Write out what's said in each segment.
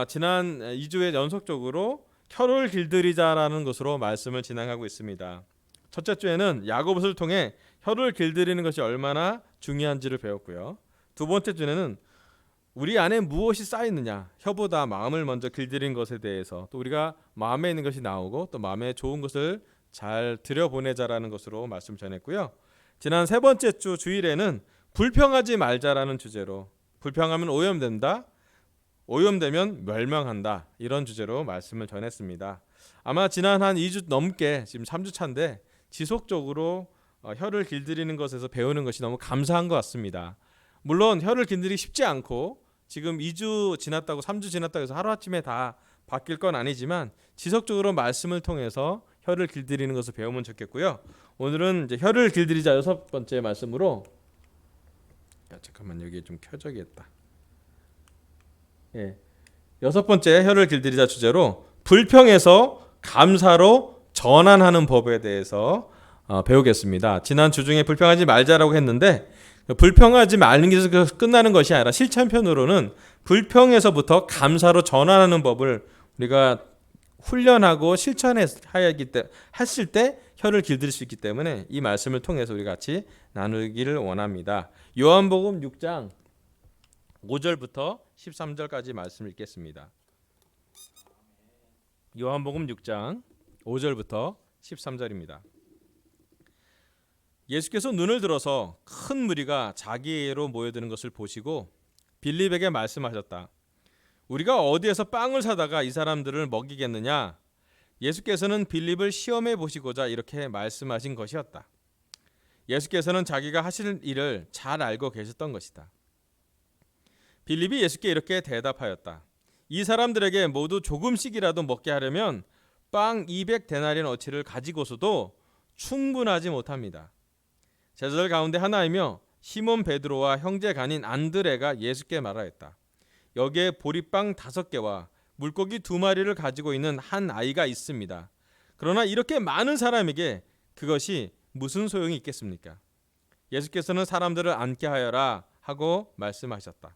지난 2주에 연속적으로 혀를 길들이자라는 것으로 말씀을 진행하고 있습니다. 첫째 주에는 야고보서를 통해 혀를 길들이는 것이 얼마나 중요한지를 배웠고요. 두 번째 주에는 우리 안에 무엇이 쌓이느냐, 혀보다 마음을 먼저 길들인 것에 대해서, 또 우리가 마음에 있는 것이 나오고 또 마음에 좋은 것을 잘 들여보내자라는 것으로 말씀 전했고요. 지난 세 번째 주 주일에는 불평하지 말자라는 주제로, 불평하면 오염된다, 오염되면 멸망한다, 이런 주제로 말씀을 전했습니다. 아마 지난 한 2주 넘게, 지금 3주 차인데 지속적으로 혀를 길들이는 것에서 배우는 것이 너무 감사한 것 같습니다. 물론 혀를 길들이기 쉽지 않고 지금 2주 지났다고 3주 지났다고 해서 하루아침에 다 바뀔 건 아니지만 지속적으로 말씀을 통해서 혀를 길들이는 것을 배우면 좋겠고요. 오늘은 이제 혀를 길들이자 여섯 번째 말씀으로, 잠깐만 여기 좀 켜져야겠다. 여섯 번째 혀를 길들이자 주제로 불평에서 감사로 전환하는 법에 대해서 배우겠습니다. 지난 주 중에 불평하지 말자라고 했는데, 불평하지 말는 게 끝나는 것이 아니라 실천편으로는 불평에서부터 감사로 전환하는 법을 우리가 훈련하고 실천했을 때 혀를 길들일 수 있기 때문에 이 말씀을 통해서 우리 같이 나누기를 원합니다. 요한복음 6장 5절부터 13절까지 말씀 읽겠습니다. 요한복음 6장 5절부터 13절입니다. 예수께서 눈을 들어서 큰 무리가 자기에게로 모여드는 것을 보시고 빌립에게 말씀하셨다. 우리가 어디에서 빵을 사다가 이 사람들을 먹이겠느냐? 예수께서는 빌립을 시험해 보시고자 이렇게 말씀하신 것이었다. 예수께서는 자기가 하실 일을 잘 알고 계셨던 것이다. 빌립이 예수께 이렇게 대답하였다. 이 사람들에게 모두 조금씩이라도 먹게 하려면 빵 200데나리어치를 가지고서도 충분하지 못합니다. 제자들 가운데 하나이며 시몬 베드로와 형제 간인 안드레가 예수께 말하였다. 여기에 보리빵 5개와 물고기 2마리를 가지고 있는 한 아이가 있습니다. 그러나 이렇게 많은 사람에게 그것이 무슨 소용이 있겠습니까? 예수께서는 사람들을 앉게 하여라 하고 말씀하셨다.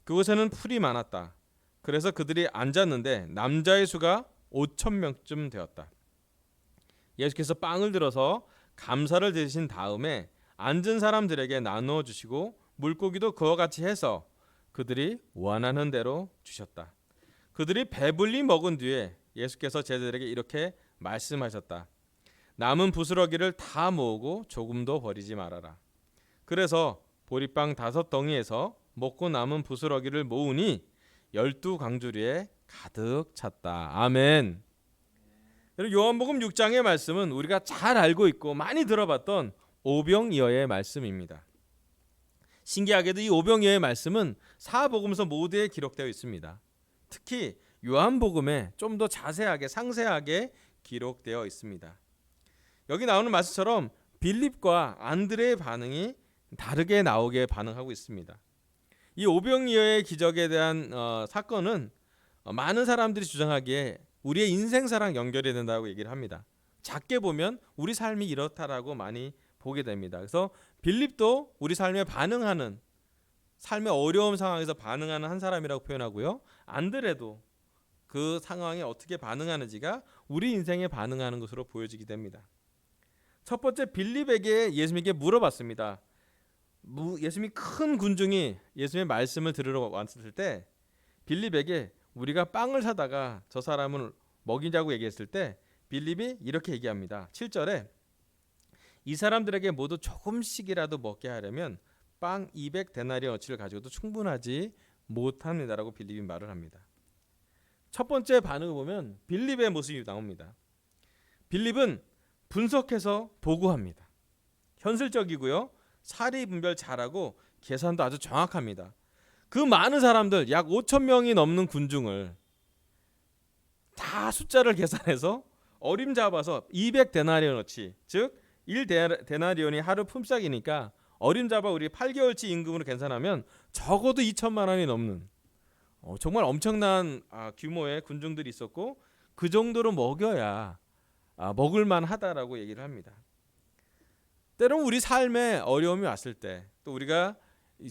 그곳에는 풀이 많았다. 그래서 그들이 앉았는데 남자의 수가 5,000명쯤 되었다. 예수께서 빵을 들어서 감사를 드리신 다음에 앉은 사람들에게 나누어 주시고 물고기도 그와 같이 해서 그들이 원하는 대로 주셨다. 그들이 배불리 먹은 뒤에 예수께서 제자들에게 이렇게 말씀하셨다. 남은 부스러기를 다 모으고 조금도 버리지 말아라. 그래서 보리빵 5덩이에서 먹고 남은 부스러기를 모으니 12강주리에 가득 찼다. 아멘. 요한복음 6장의 말씀은 우리가 잘 알고 있고 많이 들어봤던 오병이어의 말씀입니다. 신기하게도 이 오병이어의 말씀은 사복음서 모두에 기록되어 있습니다. 특히 요한복음에 좀 더 자세하게 상세하게 기록되어 있습니다. 여기 나오는 말씀처럼 빌립과 안드레의 반응이 다르게 나오게 반응하고 있습니다. 이 오병이어의 기적에 대한 사건은 많은 사람들이 주장하기에 우리의 인생사랑 연결이 된다고 얘기를 합니다. 작게 보면 우리 삶이 이렇다라고 많이 보게 됩니다. 그래서 빌립도 우리 삶에 반응하는, 삶의 어려운 상황에서 반응하는 한 사람이라고 표현하고요. 안드레도 그 상황에 어떻게 반응하는지가 우리 인생에 반응하는 것으로 보여지게 됩니다. 첫 번째, 빌립에게 예수님께 물어봤습니다. 예수님이 큰 군중이 예수님의 말씀을 들으러 왔을 때 빌립에게 우리가 빵을 사다가 저 사람을 먹이자고 얘기했을 때 빌립이 이렇게 얘기합니다. 7절에 이 사람들에게 모두 조금씩이라도 먹게 하려면 빵 200데나리어치를 가지고도 충분하지 못합니다라고 빌립이 말을 합니다. 첫 번째 반응을 보면 빌립의 모습이 나옵니다. 빌립은 분석해서 보고합니다. 현실적이고요. 사리 분별 잘하고 계산도 아주 정확합니다. 그 많은 사람들, 약 5,000명이 넘는 군중을 다 숫자를 계산해서 어림잡아서 200데나리어치, 즉 1데나리온이 하루 품삯이니까 어림잡아 우리 8개월치 임금으로 계산하면 적어도 2천만 원이 넘는 정말 엄청난 규모의 군중들이 있었고, 그 정도로 먹여야 먹을만 하다라고 얘기를 합니다. 때론 우리 삶에 어려움이 왔을 때, 또 우리가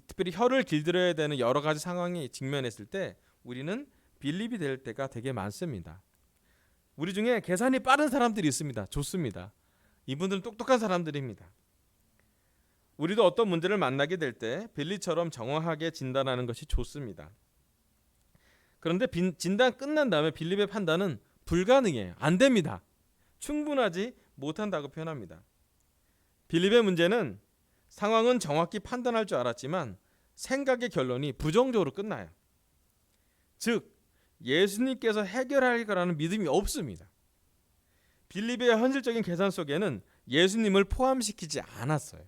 특별히 혀를 길들여야 되는 여러 가지 상황이 직면했을 때 우리는 빌립이 될 때가 되게 많습니다. 우리 중에 계산이 빠른 사람들이 있습니다. 좋습니다. 이분들은 똑똑한 사람들입니다. 우리도 어떤 문제를 만나게 될 때 빌립처럼 정확하게 진단하는 것이 좋습니다. 그런데 진단 끝난 다음에 빌립의 판단은 불가능해요. 안 됩니다. 충분하지 못한다고 표현합니다. 빌립의 문제는 상황은 정확히 판단할 줄 알았지만 생각의 결론이 부정적으로 끝나요. 즉 예수님께서 해결할 거라는 믿음이 없습니다. 빌립의 현실적인 계산 속에는 예수님을 포함시키지 않았어요.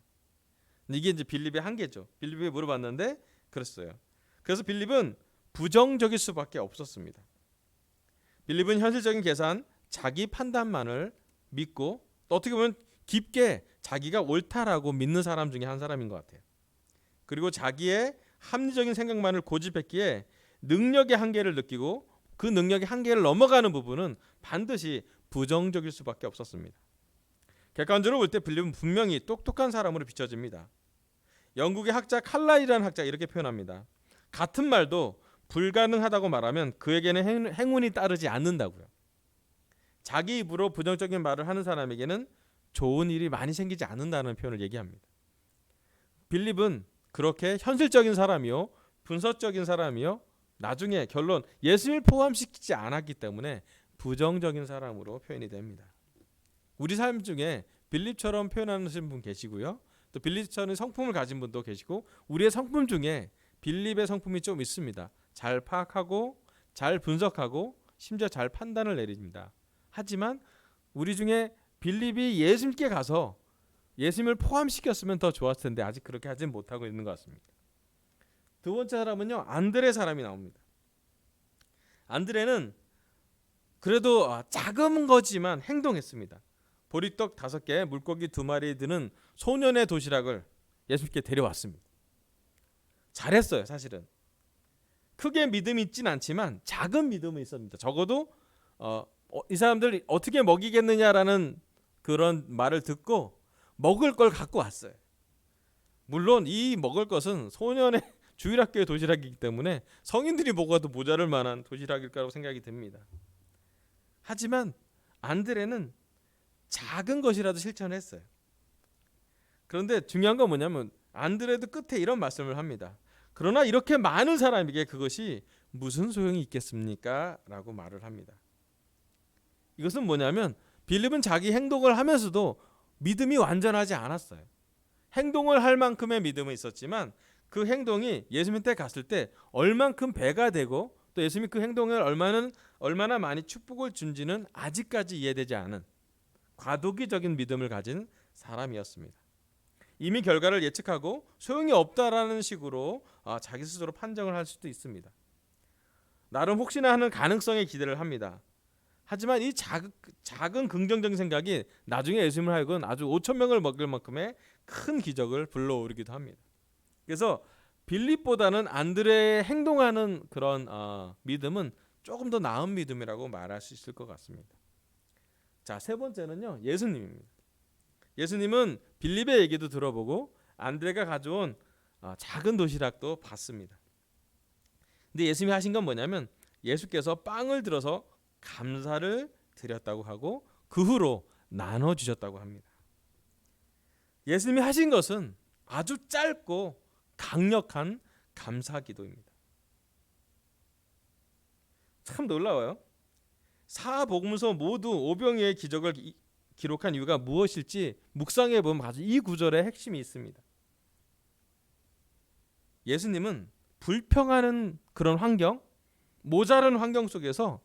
이게 이제 빌립의 한계죠. 빌립이 물어봤는데 그랬어요. 그래서 빌립은 부정적일 수밖에 없었습니다. 빌립은 현실적인 계산, 자기 판단만을 믿고 또 어떻게 보면 깊게 자기가 옳다라고 믿는 사람 중에 한 사람인 것 같아요. 그리고 자기의 합리적인 생각만을 고집했기에 능력의 한계를 느끼고 그 능력의 한계를 넘어가는 부분은 반드시 부정적일 수밖에 없었습니다. 객관적으로 볼 때 빌립은 분명히 똑똑한 사람으로 비춰집니다. 영국의 학자 칼라일이라는 학자가 이렇게 표현합니다. 같은 말도 불가능하다고 말하면 그에게는 행운이 따르지 않는다고요. 자기 입으로 부정적인 말을 하는 사람에게는 좋은 일이 많이 생기지 않는다는 표현을 얘기합니다. 빌립은 그렇게 현실적인 사람이요, 분석적인 사람이요, 나중에 결론 예수님을 포함시키지 않았기 때문에 부정적인 사람으로 표현이 됩니다. 우리 삶 중에 빌립처럼 표현하는 분 계시고요, 또 빌립처럼 성품을 가진 분도 계시고 우리의 성품 중에 빌립의 성품이 좀 있습니다. 잘 파악하고 잘 분석하고 심지어 잘 판단을 내립니다. 하지만 우리 중에 빌립이 예수님께 가서 예수님을 포함시켰으면 더 좋았을 텐데 아직 그렇게 하지 못하고 있는 것 같습니다. 두 번째 사람은요, 안드레 사람이 나옵니다. 안드레는 그래도 작은 거지만 행동했습니다. 보리떡 5개, 물고기 2마리 드는 소년의 도시락을 예수님께 데려왔습니다. 잘했어요. 사실은 크게 믿음이 있진 않지만 작은 믿음은 있었습니다. 적어도 이 사람들 어떻게 먹이겠느냐라는 그런 말을 듣고 먹을 걸 갖고 왔어요. 물론 이 먹을 것은 소년의 주일학교의 도시락이기 때문에 성인들이 먹어도 모자랄 만한 도시락일 거라고 생각이 듭니다. 하지만 안드레는 작은 것이라도 실천했어요. 그런데 중요한 건 뭐냐면 안드레도 끝에 이런 말씀을 합니다. 그러나 이렇게 많은 사람에게 그것이 무슨 소용이 있겠습니까? 라고 말을 합니다. 이것은 뭐냐면 빌립은 자기 행동을 하면서도 믿음이 완전하지 않았어요. 행동을 할 만큼의 믿음은 있었지만 그 행동이 예수님한테 갔을 때 얼만큼 배가 되고 또 예수님이 그 행동을 얼마나 많이 축복을 준지는 아직까지 이해되지 않은 과도기적인 믿음을 가진 사람이었습니다. 이미 결과를 예측하고 소용이 없다라는 식으로 자기 스스로 판정을 할 수도 있습니다. 나름 혹시나 하는 가능성에 기대를 합니다. 하지만 이 작은 긍정적인 생각이 나중에 예수님을 하여금 아주 5,000명을 먹을 만큼의 큰 기적을 불러오르기도 합니다. 그래서 빌립보다는 안드레의 행동하는 그런 믿음은 조금 더 나은 믿음이라고 말할 수 있을 것 같습니다. 자, 세 번째는요, 예수님입니다. 예수님은 빌립의 얘기도 들어보고 안드레가 가져온 작은 도시락도 봤습니다. 근데 예수님이 하신 건 뭐냐면 예수께서 빵을 들어서 감사를 드렸다고 하고 그 후로 나눠주셨다고 합니다. 예수님이 하신 것은 아주 짧고 강력한 감사 기도입니다. 참 놀라워요. 사복음서 모두 오병이어의 기적을 기록한 이유가 무엇일지 묵상해 보면 아주 이 구절에 핵심이 있습니다. 예수님은 불평하는 그런 환경, 모자란 환경 속에서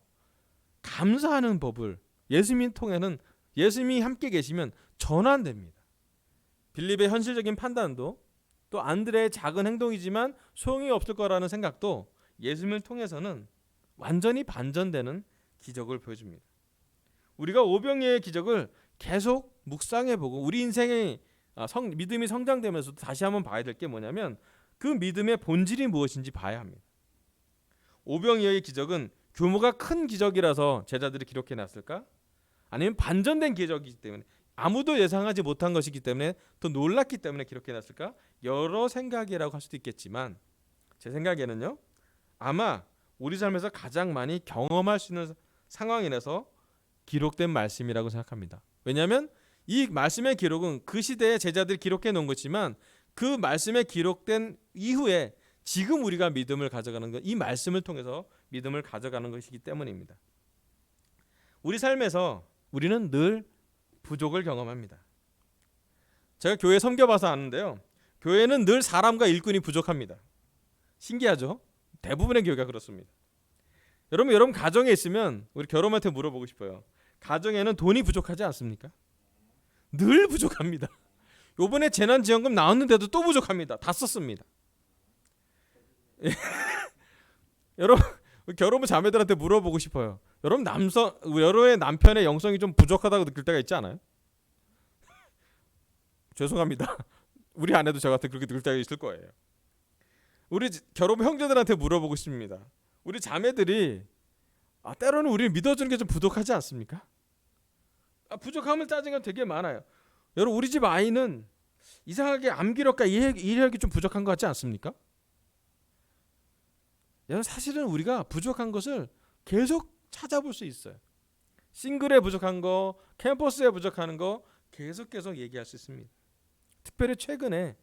감사하는 법을 예수님 통해는 예수님이 함께 계시면 전환됩니다. 빌립의 현실적인 판단도 또 안드레의 작은 행동이지만 소용이 없을 거라는 생각도 예수님을 통해서는 완전히 반전되는 기적을 보여줍니다. 우리가 오병이어의 기적을 계속 묵상해보고 우리 인생의 믿음이 성장되면서도 다시 한번 봐야 될 게 뭐냐면 그 믿음의 본질이 무엇인지 봐야 합니다. 오병이어의 기적은 규모가 큰 기적이라서 제자들이 기록해놨을까? 아니면 반전된 기적이기 때문에 아무도 예상하지 못한 것이기 때문에 더 놀랐기 때문에 기록해놨을까? 여러 생각이라고 할 수도 있겠지만 제 생각에는요, 아마 우리 삶에서 가장 많이 경험할 수 있는 상황인에서 기록된 말씀이라고 생각합니다. 왜냐하면 이 말씀의 기록은 그 시대의 제자들이 기록해 놓은 것이지만 그 말씀에 기록된 이후에 지금 우리가 믿음을 가져가는 것, 이 말씀을 통해서 믿음을 가져가는 것이기 때문입니다. 우리 삶에서 우리는 늘 부족을 경험합니다. 제가 교회 섬겨봐서 아는데요, 교회는 늘 사람과 일꾼이 부족합니다. 신기하죠? 대부분의 교회가 그렇습니다. 여러분 가정에 있으면 우리 결혼한테 물어보고 싶어요. 가정에는 돈이 부족하지 않습니까? 늘 부족합니다. 요번에 재난지원금 나왔는데도 또 부족합니다. 다 썼습니다. 여러분 결혼부 자매들한테 물어보고 싶어요. 여러분의 남편의 영성이 좀 부족하다고 느낄 때가 있지 않아요? 죄송합니다. 우리 아내도 저 같은 그렇게 느낄 때가 있을 거예요. 우리 결혼부 형제들한테 물어보고 싶습니다. 우리 자매들이 때로는 우리를 믿어주는 게 좀 부족하지 않습니까? 부족함을 따진 건 되게 많아요. 여러분 우리 집 아이는 이상하게 암기력과 이해력이 좀 부족한 것 같지 않습니까? 여러분 사실은 우리가 부족한 것을 계속 찾아볼 수 있어요. 싱글에 부족한 거, 캠퍼스에 부족한 거 계속 얘기할 수 있습니다. 특별히 최근에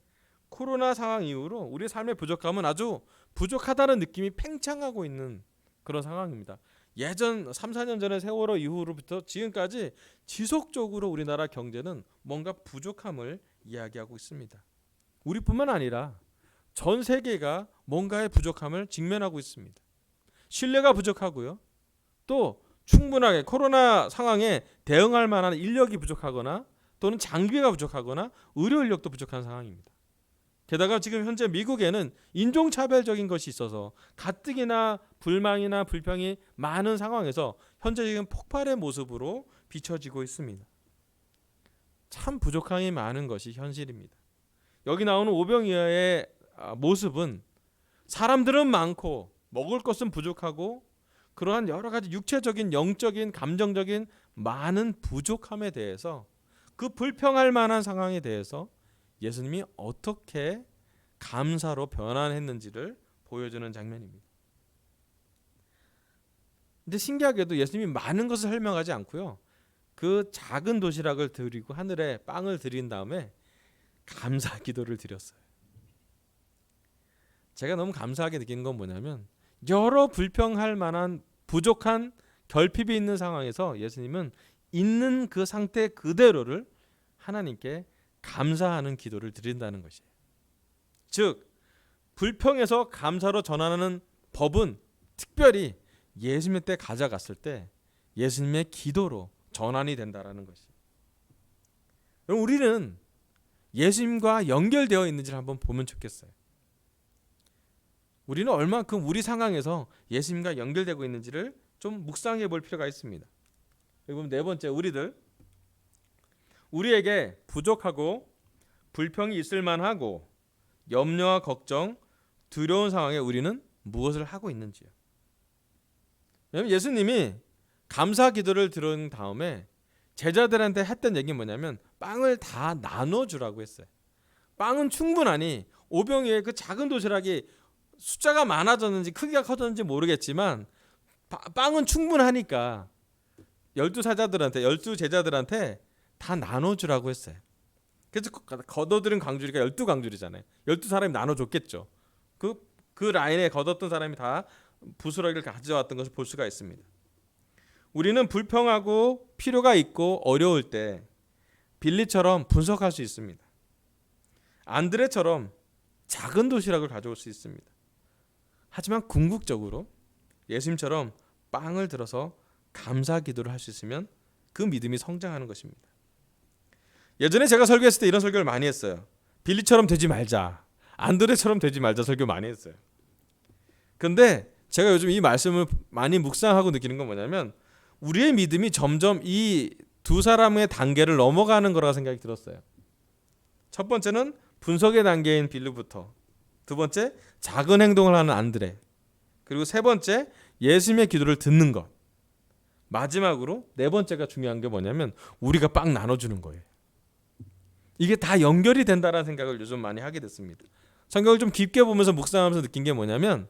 코로나 상황 이후로 우리 삶의 부족함은 아주 부족하다는 느낌이 팽창하고 있는 그런 상황입니다. 예전 3, 4년 전의 세월호 이후로부터 지금까지 지속적으로 우리나라 경제는 뭔가 부족함을 이야기하고 있습니다. 우리뿐만 아니라 전 세계가 뭔가의 부족함을 직면하고 있습니다. 신뢰가 부족하고요. 또 충분하게 코로나 상황에 대응할 만한 인력이 부족하거나 또는 장비가 부족하거나 의료 인력도 부족한 상황입니다. 게다가 지금 현재 미국에는 인종차별적인 것이 있어서 가뜩이나 불만이나 불평이 많은 상황에서 현재 지금 폭발의 모습으로 비춰지고 있습니다. 참 부족함이 많은 것이 현실입니다. 여기 나오는 오병이어의 모습은 사람들은 많고 먹을 것은 부족하고 그러한 여러 가지 육체적인, 영적인, 감정적인 많은 부족함에 대해서 그 불평할 만한 상황에 대해서 예수님이 어떻게 감사로 변환했는지를 보여주는 장면입니다. 근데 신기하게도 예수님이 많은 것을 설명하지 않고요. 그 작은 도시락을 드리고 하늘에 빵을 드린 다음에 감사 기도를 드렸어요. 제가 너무 감사하게 느끼는 건 뭐냐면 여러 불평할 만한 부족한 결핍이 있는 상황에서 예수님은 있는 그 상태 그대로를 하나님께 감사하는 기도를 드린다는 것이에요. 즉 불평에서 감사로 전환하는 법은 특별히 예수님 때 가져갔을 때 예수님의 기도로 전환이 된다는 것이에요. 그럼 우리는 예수님과 연결되어 있는지를 한번 보면 좋겠어요. 우리는 얼마큼 우리 상황에서 예수님과 연결되고 있는지를 좀 묵상해 볼 필요가 있습니다. 그리고 네 번째, 우리에게 부족하고 불평이 있을 만하고 염려와 걱정, 두려운 상황에 우리는 무엇을 하고 있는지요. 왜냐하면 예수님이 감사 기도를 들은 다음에 제자들한테 했던 얘기는 뭐냐면 빵을 다 나눠주라고 했어요. 빵은 충분하니 오병이어의 그 작은 도시락이 숫자가 많아졌는지 크기가 커졌는지 모르겠지만 빵은 충분하니까 12 제자들한테 다 나눠주라고 했어요. 그래서 걷어들인 광주리가 12광주리잖아요. 12사람이 나눠줬겠죠. 그 라인에 걷었던 사람이 다 부스러기를 가져왔던 것을 볼 수가 있습니다. 우리는 불평하고 필요가 있고 어려울 때 빌리처럼 분석할 수 있습니다. 안드레처럼 작은 도시락을 가져올 수 있습니다. 하지만 궁극적으로 예수님처럼 빵을 들어서 감사 기도를 할 수 있으면 그 믿음이 성장하는 것입니다. 예전에 제가 설교했을 때 이런 설교를 많이 했어요. 빌리처럼 되지 말자, 안드레처럼 되지 말자 설교 많이 했어요. 근데 제가 요즘 이 말씀을 많이 묵상하고 느끼는 건 뭐냐면 우리의 믿음이 점점 이 두 사람의 단계를 넘어가는 거라고 생각이 들었어요. 첫 번째는 분석의 단계인 빌리부터, 두 번째 작은 행동을 하는 안드레, 그리고 세 번째 예수님의 기도를 듣는 것, 마지막으로 네 번째가 중요한 게 뭐냐면 우리가 빵 나눠주는 거예요. 이게 다 연결이 된다는 생각을 요즘 많이 하게 됐습니다. 성경을 좀 깊게 보면서 묵상하면서 느낀 게 뭐냐면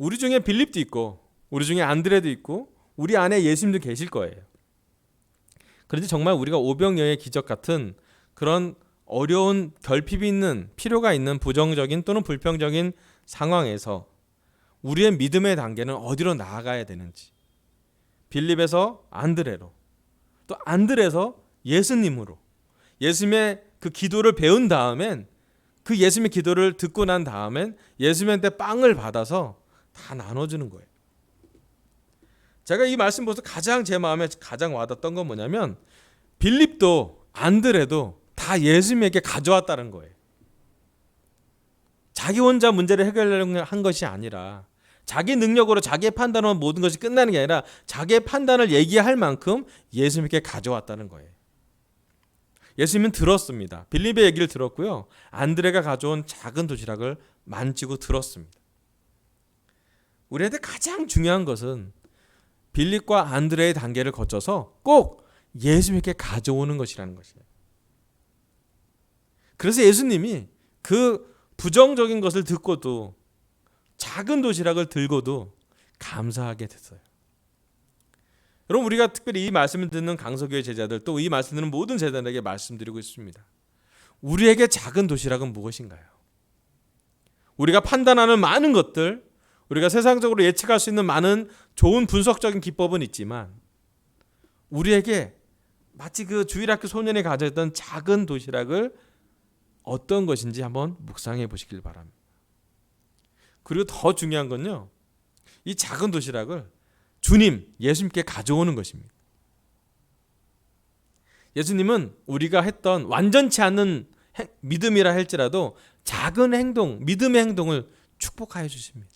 우리 중에 빌립도 있고 우리 중에 안드레도 있고 우리 안에 예수님도 계실 거예요. 그런데 정말 우리가 오병이어의 기적 같은 그런 어려운 결핍이 있는 필요가 있는 부정적인 또는 불평적인 상황에서 우리의 믿음의 단계는 어디로 나아가야 되는지, 빌립에서 안드레로, 또 안드레에서 예수님으로, 예수님의 그 기도를 배운 다음엔, 그 예수님의 기도를 듣고 난 다음엔 예수님한테 빵을 받아서 다 나눠주는 거예요. 제가 이 말씀 보면서 가장 제 마음에 가장 와닿았던 건 뭐냐면, 빌립도 안드레도 다 예수님에게 가져왔다는 거예요. 자기 혼자 문제를 해결하려고 한 것이 아니라, 자기 능력으로 자기의 판단으로 모든 것이 끝나는 게 아니라 자기의 판단을 얘기할 만큼 예수님께 가져왔다는 거예요. 예수님은 들었습니다. 빌립의 얘기를 들었고요. 안드레가 가져온 작은 도시락을 만지고 들었습니다. 우리한테 가장 중요한 것은 빌립과 안드레의 단계를 거쳐서 꼭 예수님께 가져오는 것이라는 것이에요. 그래서 예수님이 그 부정적인 것을 듣고도 작은 도시락을 들고도 감사하게 됐어요. 여러분, 우리가 특별히 이 말씀을 듣는 강서교회 제자들, 또 이 말씀을 듣는 모든 제자들에게 말씀드리고 있습니다. 우리에게 작은 도시락은 무엇인가요? 우리가 판단하는 많은 것들, 우리가 세상적으로 예측할 수 있는 많은 좋은 분석적인 기법은 있지만, 우리에게 마치 그 주일학교 소년이 가져있던 작은 도시락을 어떤 것인지 한번 묵상해 보시길 바랍니다. 그리고 더 중요한 건요, 이 작은 도시락을 주님, 예수님께 가져오는 것입니다. 예수님은 우리가 했던 완전치 않은 믿음이라 할지라도 작은 행동, 믿음의 행동을 축복하여 주십니다.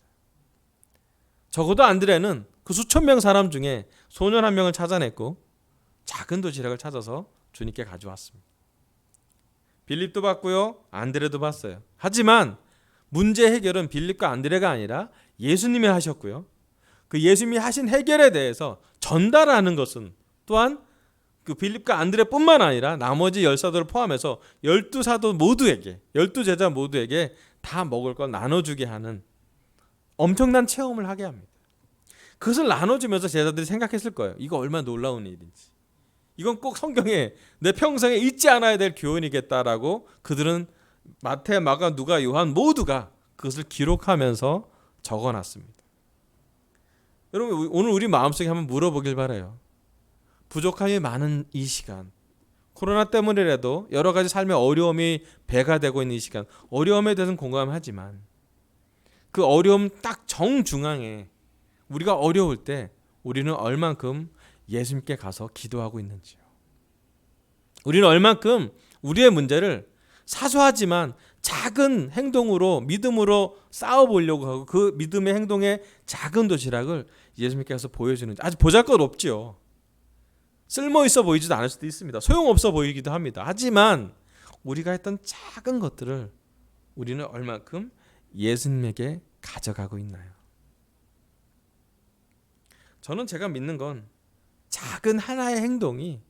적어도 안드레는 그 수천 명 사람 중에 소년 한 명을 찾아냈고 작은 도시락을 찾아서 주님께 가져왔습니다. 빌립도 봤고요, 안드레도 봤어요. 하지만 문제 해결은 빌립과 안드레가 아니라 예수님이 하셨고요. 그 예수님이 하신 해결에 대해서 전달하는 것은 또한 그 빌립과 안드레뿐만 아니라 나머지 10사도를 포함해서 12사도 모두에게, 12제자 모두에게 다 먹을 걸 나눠주게 하는 엄청난 체험을 하게 합니다. 그것을 나눠주면서 제자들이 생각했을 거예요. 이거 얼마나 놀라운 일인지. 이건 꼭 성경에 내 평생에 잊지 않아야 될 교훈이겠다라고 그들은 마태, 마가, 누가, 요한 모두가 그것을 기록하면서 적어놨습니다. 여러분, 오늘 우리 마음속에 한번 물어보길 바라요. 부족함이 많은 이 시간, 코로나 때문이라도 여러 가지 삶의 어려움이 배가 되고 있는 이 시간, 어려움에 대해서는 공감하지만 그 어려움 딱 정중앙에 우리가 어려울 때 우리는 얼만큼 예수님께 가서 기도하고 있는지요. 우리는 얼만큼 우리의 문제를 사소하지만 작은 행동으로, 믿음으로 싸워보려고 하고 그 믿음의 행동의 작은 도시락을 예수님께서 보여주는지. 아주 보잘것없지요. 쓸모있어 보이지도 않을 수도 있습니다. 소용없어 보이기도 합니다. 하지만 우리가 했던 작은 것들을 우리는 얼만큼 예수님에게 가져가고 있나요? 저는 제가 믿는 건 작은 하나의 행동이,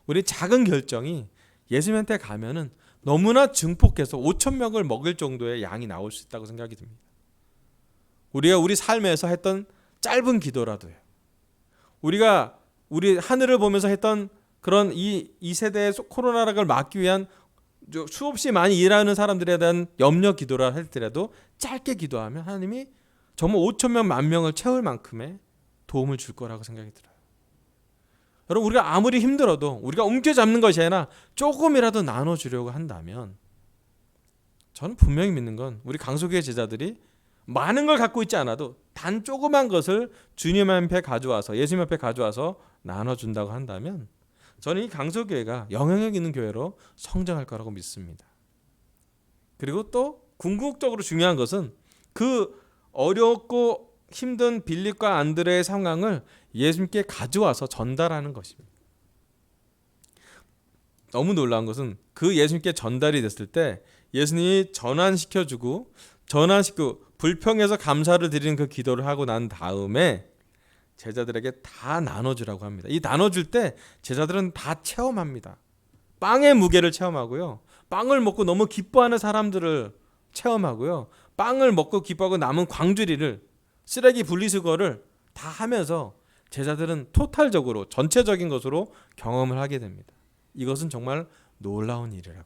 우리 작은 결정이 예수님한테 가면은 너무나 증폭해서 5천 명을 먹일 정도의 양이 나올 수 있다고 생각이 듭니다. 우리가 우리 삶에서 했던 짧은 기도라도요, 우리가 우리 하늘을 보면서 했던 그런 이 세대의 코로나를 막기 위한 수없이 많이 일하는 사람들에 대한 염려 기도라 할지라도 짧게 기도하면 하나님이 정말 5천 명, 1만 명을 채울 만큼의 도움을 줄 거라고 생각이 들어요. 여러분, 우리가 아무리 힘들어도 우리가 움켜잡는 것이 아니라 조금이라도 나눠주려고 한다면, 저는 분명히 믿는 건 우리 강소교회 제자들이 많은 걸 갖고 있지 않아도 단 조그만 것을 주님 앞에 가져와서, 예수님 앞에 가져와서 나눠준다고 한다면 저는 이 강소교회가 영향력 있는 교회로 성장할 거라고 믿습니다. 그리고 또 궁극적으로 중요한 것은 그 어렵고 힘든 빌립과 안드레의 상황을 예수님께 가져와서 전달하는 것입니다. 너무 놀라운 것은 그 예수님께 전달이 됐을 때 예수님이 전환시키고 불평해서 감사를 드리는 그 기도를 하고 난 다음에 제자들에게 다 나눠주라고 합니다. 이 나눠줄 때 제자들은 다 체험합니다. 빵의 무게를 체험하고요, 빵을 먹고 너무 기뻐하는 사람들을 체험하고요, 빵을 먹고 기뻐하고 남은 광주리를 쓰레기 분리수거를 다 하면서 제자들은 토탈적으로 전체적인 것으로 경험을 하게 됩니다. 이것은 정말 놀라운 일이라고요.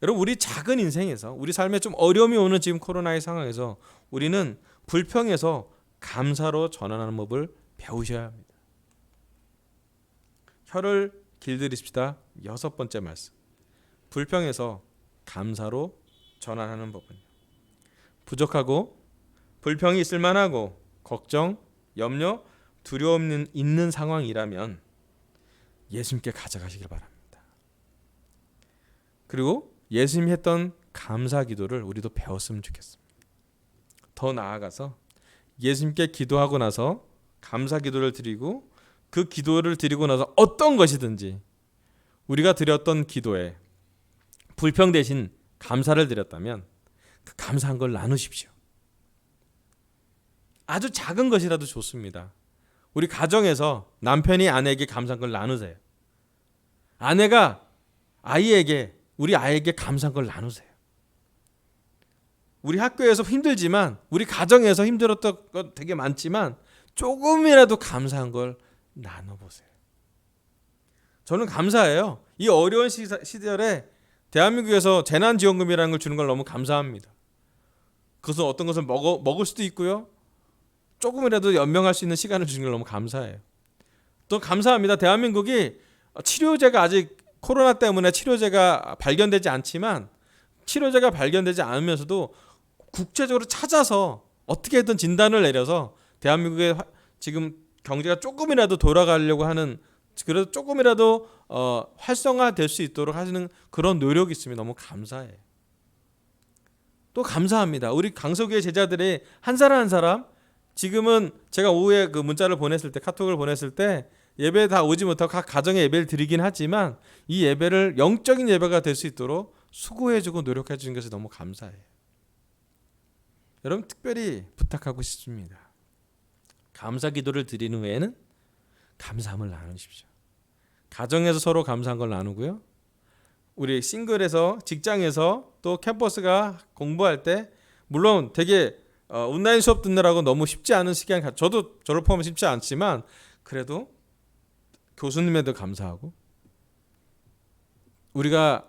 여러분, 우리 작은 인생에서, 우리 삶에 좀 어려움이 오는 지금 코로나의 상황에서 우리는 불평에서 감사로 전환하는 법을 배우셔야 합니다. 혀를 길들이십시다. 6번째 말씀. 불평에서 감사로 전환하는 법은 부족하고 불평이 있을 만하고 걱정, 염려, 두려움 있는 상황이라면 예수님께 가져가시길 바랍니다. 그리고 예수님이 했던 감사 기도를 우리도 배웠으면 좋겠습니다. 더 나아가서 예수님께 기도하고 나서 감사 기도를 드리고 그 기도를 드리고 나서 어떤 것이든지 우리가 드렸던 기도에 불평 대신 감사를 드렸다면 그 감사한 걸 나누십시오. 아주 작은 것이라도 좋습니다. 우리 가정에서 남편이 아내에게 감사한 걸 나누세요. 아내가 아이에게, 우리 아이에게 감사한 걸 나누세요. 우리 학교에서 힘들지만, 우리 가정에서 힘들었던 것 되게 많지만 조금이라도 감사한 걸 나눠보세요. 저는 감사해요. 이 어려운 시절에 대한민국에서 재난지원금이라는 걸 주는 걸 너무 감사합니다. 그것은 어떤 것을 먹을 수도 있고요, 조금이라도 연명할 수 있는 시간을 주는 걸 너무 감사해요. 또 감사합니다. 대한민국이 치료제가 아직 코로나 때문에 치료제가 발견되지 않지만, 치료제가 발견되지 않으면서도 국제적으로 찾아서 어떻게든 진단을 내려서 대한민국의 지금 경제가 조금이라도 돌아가려고 하는, 그래도 조금이라도 활성화될 수 있도록 하시는 그런 노력이 있으면 너무 감사해요. 또 감사합니다. 우리 강서교회 제자들이 한 사람 한 사람, 지금은 제가 오후에 그 문자를 보냈을 때, 카톡을 보냈을 때 예배 다 오지 못하고 각 가정에 예배를 드리긴 하지만 이 예배를 영적인 예배가 될 수 있도록 수고해주고 노력해주는 것이 너무 감사해요. 여러분, 특별히 부탁하고 싶습니다. 감사 기도를 드리는 후에는 감사함을 나누십시오. 가정에서 서로 감사한 걸 나누고요, 우리 싱글에서, 직장에서, 또 캠퍼스가 공부할 때, 물론 되게 온라인 수업 듣느라고 너무 쉽지 않은 시간, 저도 저를 포함해 쉽지 않지만 그래도 교수님에도 감사하고 우리가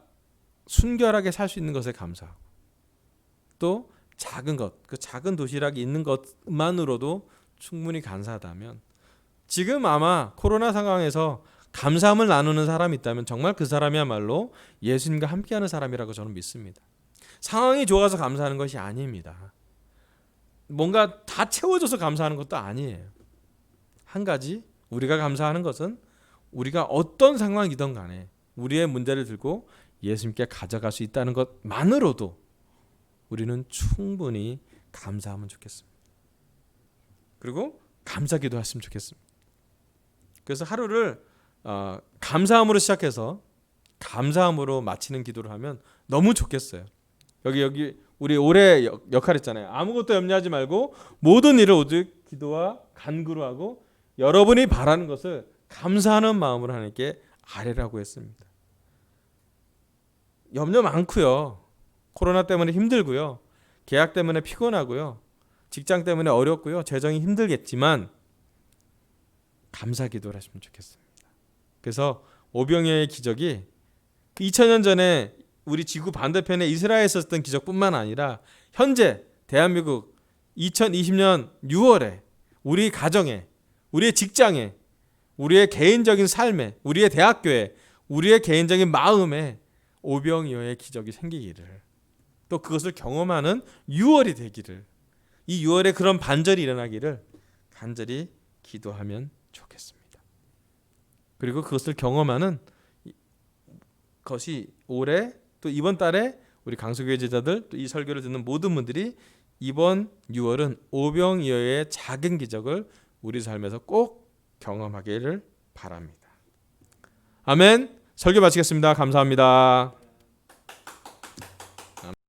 순결하게 살 수 있는 것에 감사하고 또 작은 것, 그 작은 도시락이 있는 것만으로도 충분히 감사하다면, 지금 아마 코로나 상황에서 감사함을 나누는 사람이 있다면 정말 그 사람이야말로 예수님과 함께하는 사람이라고 저는 믿습니다. 상황이 좋아서 감사하는 것이 아닙니다. 뭔가 다 채워져서 감사하는 것도 아니에요. 한 가지 우리가 감사하는 것은 우리가 어떤 상황이든 간에 우리의 문제를 들고 예수님께 가져갈 수 있다는 것만으로도 우리는 충분히 감사하면 좋겠습니다. 그리고 감사기도 했으면 좋겠습니다. 그래서 하루를 감사함으로 시작해서 감사함으로 마치는 기도를 하면 너무 좋겠어요. 여기 우리 올해 역할 있잖아요. 아무것도 염려하지 말고 모든 일을 오직 기도와 간구로 하고 여러분이 바라는 것을 감사하는 마음으로 하나님께 아뢰라고 했습니다. 염려 많고요, 코로나 때문에 힘들고요, 계약 때문에 피곤하고요, 직장 때문에 어렵고요, 재정이 힘들겠지만 감사 기도를 하시면 좋겠습니다. 그래서 오병이어의 기적이 2000년 전에 우리 지구 반대편에 이스라엘에 있었던 기적뿐만 아니라 현재 대한민국 2020년 6월에 우리 가정에, 우리의 직장에, 우리의 개인적인 삶에, 우리의 대학교에, 우리의 개인적인 마음에 오병이어의 기적이 생기기를, 또 그것을 경험하는 6월이 되기를, 이 6월에 그런 반절이 일어나기를 간절히 기도하면 좋겠습니다. 그리고 그것을 경험하는 것이 올해 또 이번 달에 우리 강서교회 제자들, 또 이 설교를 듣는 모든 분들이 이번 6월은 오병이어의 작은 기적을 우리 삶에서 꼭 경험하기를 바랍니다. 아멘. 설교 마치겠습니다. 감사합니다.